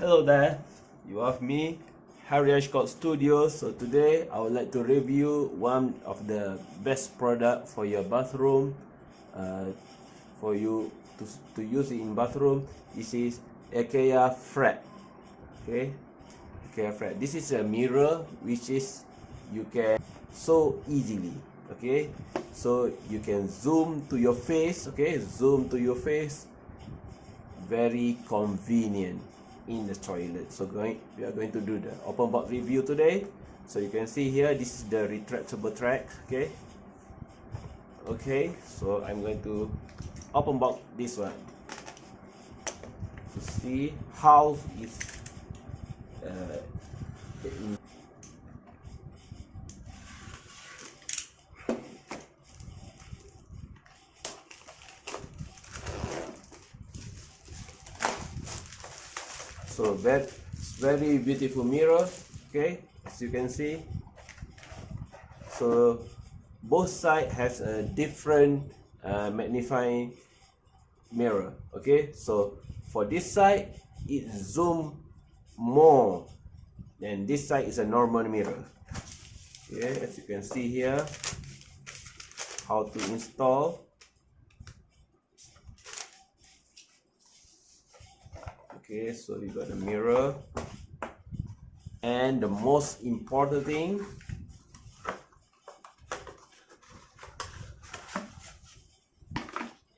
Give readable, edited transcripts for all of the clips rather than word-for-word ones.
Hello there, you have me, Harry Ashcott Studio. So today I would like to review one of the best product for your bathroom, for you to use it in bathroom. This is IKEA FRACK. Okay, IKEA FRACK. This is a mirror which is you can so easily. Okay, so you can zoom to your face. Okay, zoom to your face. Very convenient in the toilet. So we are going to do the open box review today. So you can see here, this is the retractable track. Okay, so I'm going to open box this one to see how it's so very beautiful mirror. Okay, as you can see, so both sides has a different magnifying mirror. Okay, so for this side it zoom more than this side is a normal mirror. Okay, as you can see here, how to install. Okay, so we got a mirror, and the most important thing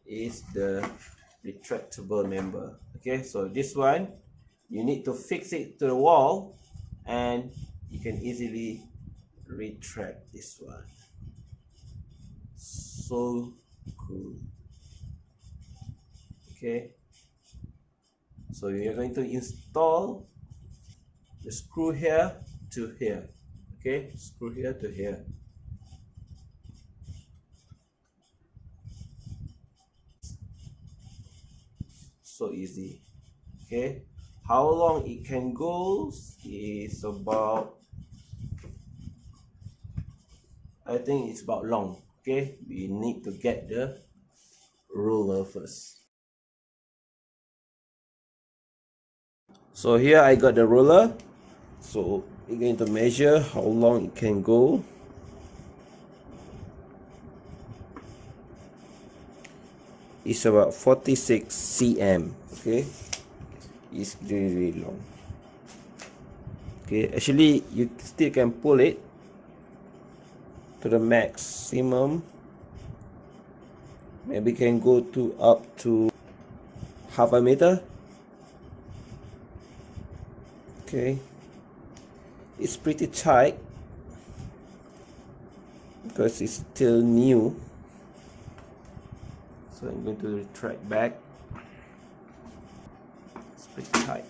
is the retractable member. Okay, so this one you need to fix it to the wall, and you can easily retract this one. So cool. Okay, so we are going to install the screw here to here. Okay, screw here to here. So easy. Okay, how long it can go is about, I think it's about long. Okay, we need to get the ruler first. So here I got the ruler, so we're going to measure how long it can go. It's about 46 cm. Okay, it's really long. Okay, actually you still can pull it to the maximum. Maybe can go to up to half a meter. Okay, it's pretty tight because it's still new. So I'm going to retract back. It's pretty tight.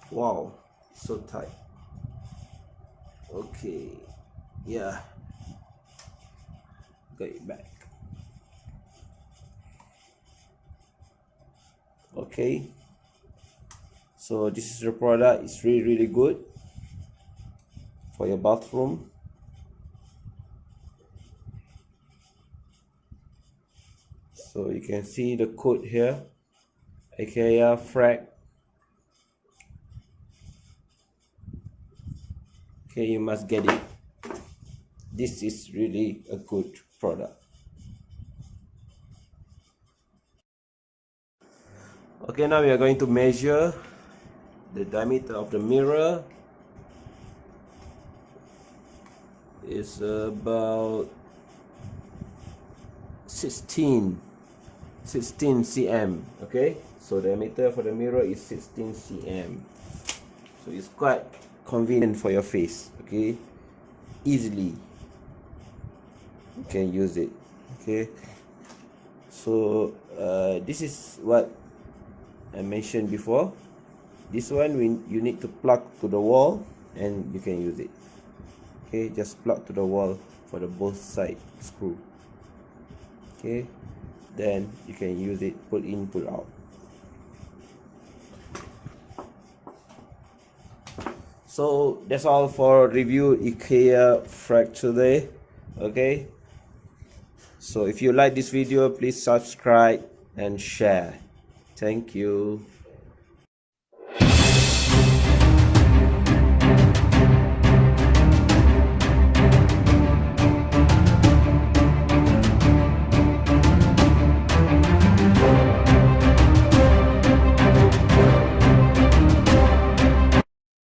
Wow, so tight. Okay, yeah, got it back. Okay, so this is the product. It's really good for your bathroom. So you can see the code here, IKEA FRACK. Okay, you must get it. This is really a good product. Okay, now we are going to measure the diameter of the mirror. It's about 16 cm. Okay, so the diameter for the mirror is 16 cm. So it's quite convenient for your face. Okay, easily you can use it. Okay, so this is what I mentioned before. This one you need to plug to the wall and you can use it. Okay, just plug to the wall for the both side screw. Okay, then you can use it, pull in, pull out. So that's all for review IKEA FRACK today. Okay, so if you like this video, please subscribe and share. Thank you.